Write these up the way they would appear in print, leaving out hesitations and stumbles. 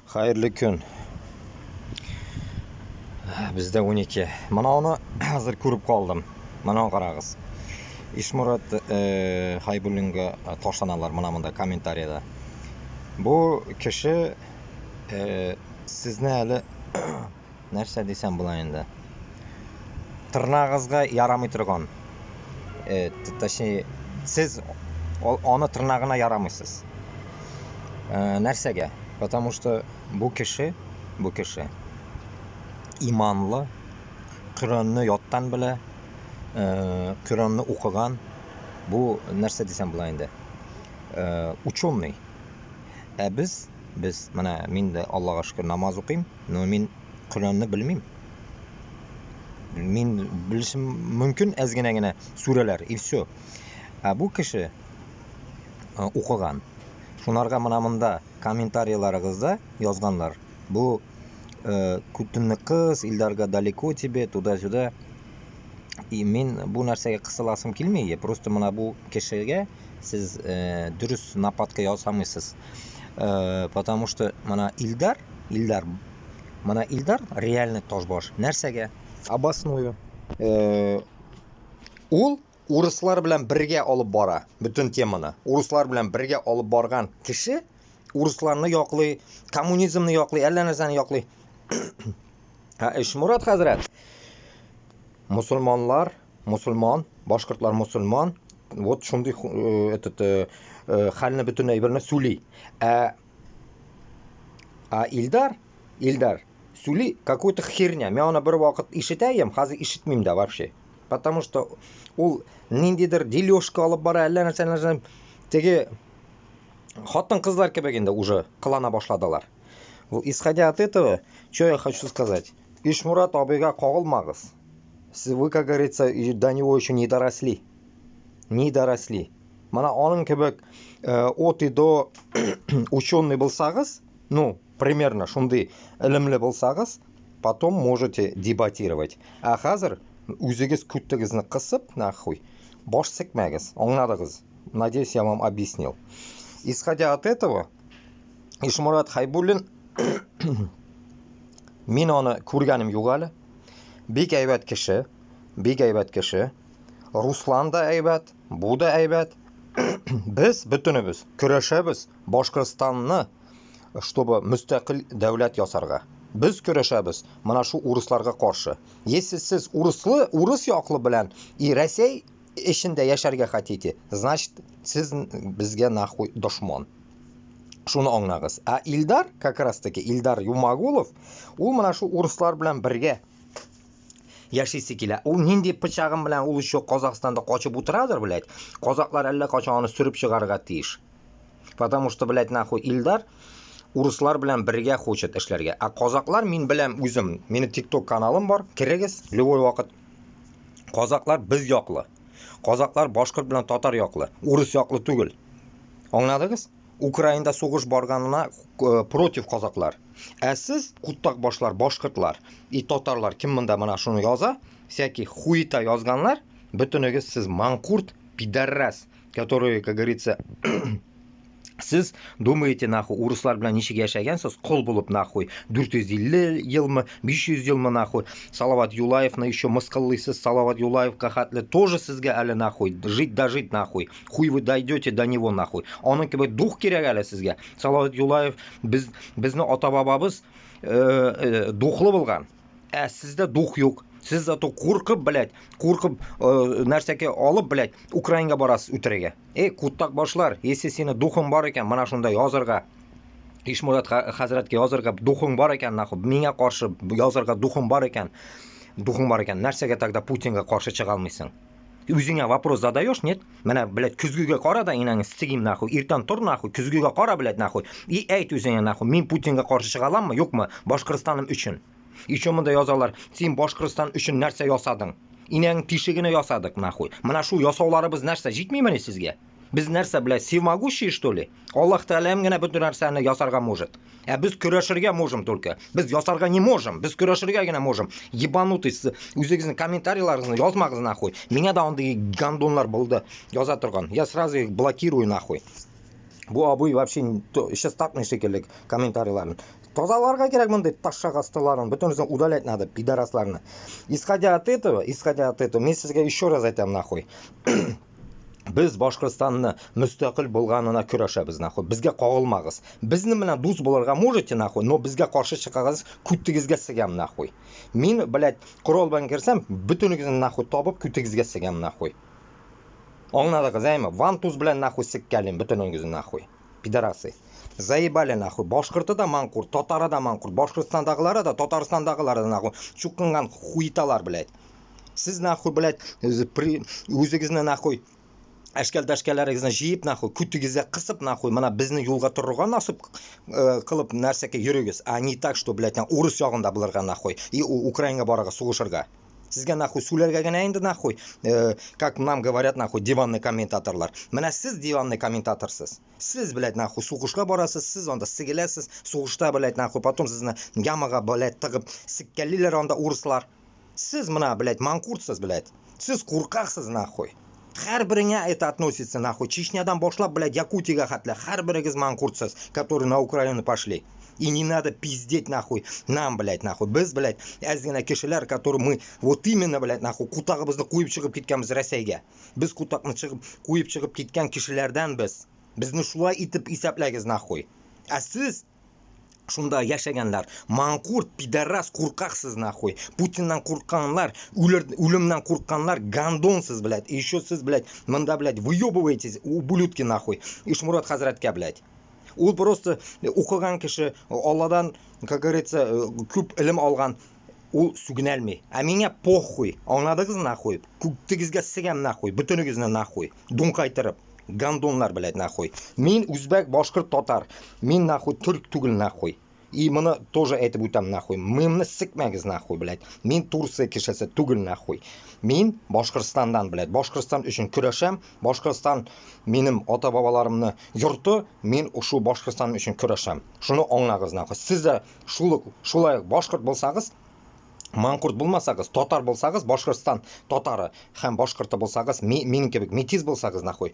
Xayrli kun. Bizda 12. Mana uni hozir ko'rib qoldim. Mana qarag'iz. Ishmurat Haybullinga toshlanadilar mana bunda kommentariyada. Bu kishi sizni hali narsa desam bo'lar endi. Tirnog'ingizga yaramay turgan. Siz onu tirnog'ina yaramaysiz. Narsaga? Потому что bu kishi imonli, Qur'onni yoddan bila, Qur'onni o'qigan, bu narsa desam bo'lar endi. Uchunli. Biz mana men de Allohga shukr namoz o'qiyman, men Qur'onni bilmayman. Men bilishim mumkin ozginagina suralar, и все. Bu kishi o'qigan. Shunlarga mana bunda kommentariyalarigizda yozganlar. Bu kutunni qiz, ildarga daleko тебе, tуда-sюда. И men bu narsaga qisilasim kelmaydi. Просто mana bu kishiga siz durust napadga yozolmaysiz. Потому что mana Ildar реальный toshbosh. Narsaga обосную. Ul Uruslar bilan birga olib bora butun temani. Uruslar bilan birga olib borgan kishi uruslarni yo'qlay, kommunizmni yo'qlay, alla narsani yo'qlay. Ishmurat hazrat. Musulmon, boshqurtlar musulmon. Вот shunday xalni butunlay birini suli. Ildar suli какой-то херня. Men uni bir vaqt eshitayim, hozir eshitmayman вообще. Потому что ул ниндидер делёшка olib bora, alla narsalarni tegi xotin qizlar kebegenda уже qilana boshladilar. Исходя от этого, что я хочу сказать? Ishmurat obiga qo'g'ilmag'iz. Siz, вы, как говорится, до него еще не доросли. Mana onun kebek от и до ученый bo'lsangiz, ну, примерно shunday ilmli bo'lsangiz, потом можете дебатировать. А hozir o'zingiz kuttigizni qisib, нахуй, bosh sikmagiz. Anladingiz? Надеюсь, я вам объяснил. Исходя от этого, Ishmurat Haybulin men uni ko'rganim yo'q hali. Bek aybat kishi. Ruslan da aybat, bu da aybat. Biz butunimiz kurashamiz Boshqirdistonni чтобы mustaqil davlat yasarga. Biz kurashamiz mana shu uruslarga qarshi. Если siz urus yo'qli bilan Rossiya ishida yasharga хотите, значит siz bizga нахуй dushman. Shuni anglag'iz. Ildar, как раз таки Ildar Yumagulov, u mana shu uruslar bilan birga yashaysi kelar. U nindi pichag'im bilan u shu Qozog'istonda qochib o'tiradir, bilay. Qozoqlar allaqachon surib chiqarga tiyish. Потому что, блядь, нахуй Ildar uruslar bilan birga хочет ishlarga. Qozoqlar men bilan o'zim, meni TikTok kanalim bor. Kiragiz, любой vaqt. Qozoqlar biz yo'qli. Qozoqlar boshqirt bilan totar yo'qli. Urus yo'qli tugul. Angladingiz? Ukrainada so'g'ish borganina против qozoqlar. Siz quttaq boshlar, boshqirtlar, totarlar kim bunda mana shuni yoza, всякий хуйта yozganlar, butuniga siz manqurt, pidarras, который, как говорится, siz думаете, нахуй, uruslar bilan nishig yashagansiz, qul bo'lib, нахуй, 450 yilmi, 500 yilmi, нахуй, Salovat Yulayevni еще мысqillaysiz, Salovat Yulayevga xatli тоже sizga ali, нахуй, жить, нахуй, хуй вы дойдете до него, нахуй. Onun gibi duh kerak ali sizga. Salovat Yulayев bizni ota-bobamiz duhli bo'lgan. Sizda duh yo'q. Siz zato qo'rqib, блядь, narsaga olib, блядь, Ukrainaga borasiz o'tiraga. Quttaq boshlar, если seni duxing bor ekan, mana shunda yozirga Ishmurat hazratga yozirga duxing bor ekan, nahib, menga qarshi yozirga duxing bor ekan, narsaga tagda Putinga qarshi chiqa olmaysan. O'zingga вопрос задаешь, нет? Mana, блядь, kuzgiga qarada inangi stigim, nahib, ertan tur, nahib, kuzgiga qara, блядь, nahib. Ayt o'zingga, nahib, men Putinga qarshi chiqa olammi, yo'qmi? Boshqirstonim uchun. Ishomda yozalar, sen Boshqirdiston uchun narsa yosading. Inang teshigini yosadik, nahvoy. Mana shu yosovlarimiz narsa yetmaymani sizga? Biz narsa bilan sevmag'ushi, что ли? Alloh taolamgina butun narsani yosarga может. Biz kurashirga можем только. Biz yosarga не можем. Biz kurashirgagina можем. Ебанутый, o'zingizni kommentariyalarni yozmag'iz, nahvoy. Menga da undagi gandonlar bo'ldi yoza turgan. Я сразу их блокирую, нахуй. Bu abuy вообще сейчас тапмай шекелli комментарийларын. Тозаларга керек мындай ташшагастыларын, бүтүнүсүн удалять надо, пидорасларны. Исходя от этого, мен сизге еще раз айтам нахуй. Biz Башкортстанны мустақил болганына күрәшәбез нахуй. Безгә кагылмагыз. Безне менән дус булырга можете нахуй, но безгә каршы чыгагыз, күтегезгә сигәм нахуй. Мин, блядь, корал белән кирсәм, бүтүнегезне нахуй табып күтегезгә сигәм нахуй. Аңладыгыз, әйме? Вантуз белән нахуй сиккәлим бүтүнегезне нахуй. Пидорасы. Заебали нахуй. Башкорты да манкурт, татары да манкурт, Башкортстандагылары да, Татарстандагылары да нахуй. Чукынган хуйталар, блядь. Сез нахуй, блядь, үзегезне нахуй әшкәл-дәшкәләрегезне җыеп нахуй, күтегезгә кысып нахуй, мына безне юлга торырга насып кылып нәрсәкә йөрегез. А не так, что, блядь, урыс ягында булырга нахуй и Украинага барырга сугышырга. Сезгә нахуй сүләргә генә инде нахуй, как нам говорят нахуй диванный комментаторлар. Менә сез диванный комментаторсыз. Сез, блядь, нахуй сугышка барасыз, сез анда сигеләсез, сугышта, блядь, нахуй, потом сезне ямага, блядь, тыгып сиккәлиләр анда урыслар. Сез менә, блядь, манкуртсыз, блядь. Сез куркаксыз нахуй. Һәр береңә это относится нахуй. Чечнядан башлап, блядь, Якутиягә хәтле һәр берегез манкуртсыз, которые на Украину пошли. И не надо пиздеть нахуй нам, блядь, нахуй. Без, блядь, әзгенә кешеләр, которые мы вот именно, блядь, нахуй, кутагыбызны куеп чыгып киткәнбез Россиягә. Без кутакны чыгып, куеп чыгып киткән кешеләрдән без. Безне шулай итеп исәпләгез нахуй. Ә сез шунда яшәгәннәр, манкурт, пидорас, куркаксыз нахуй. Путиннан куркканнар, үлемнән куркканнар, гандонсыз, блядь. И еще сез, блядь, монда, блядь, выебываетесь, ублюдки нахуй. Ишмурат хәзрәткә, блядь. Ул просто укыган кеше, Алладан, как говорится, күп илем алган, ул сүгенәлми. Ә миңа похуй. Аңладыгыз нахуй? Күктегезгә сигәм нахуй, бүтүнегезне нахуй. Дун кайтырып. Гандонлар, блядь, нахуй. Мин үзбәк, башкорт, татар. Мин нахуй түрк түгел нахуй. И моны тоже әйтеп үтәм нахуй. Мыемны сикмәгез нахуй, блядь. Мин Турция кешесе түгел нахуй. Мин Башкортстандан, блядь. Башкортстан өчен көрәшәм. Башкортстан минем ата-бабаларымны йорты. Мин ушу Башкортстан өчен көрәшәм. Шуны аңлагыз нахуй. Сез дә шулай башкорт булсагыз, манкурт булмасагыз, татар булсагыз, Башкортстан татары һәм башкорты булсагыз, минем кебек метис булсагыз нахуй,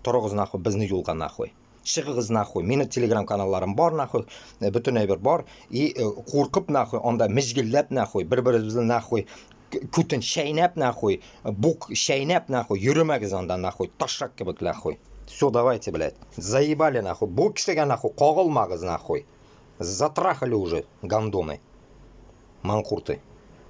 торыгыз нахуй, безне юлга нахуй. Чыгыгыз нахуй. Минем телеграм каналларым бар нахуй, бүтән әйбер бар. И куркып нахуй, анда мизгилләп нахуй, бер-беребезне нахуй, күтен шәйнәп нахуй, бук шәйнәп нахуй, йөрмәгез анда нахуй, ташак кебек нахуй. Все, давайте, блядь. Заебали нахуй. Бу кешегә нахуй кагылмагыз нахуй. Затрахали уже гандоны. Манкурты.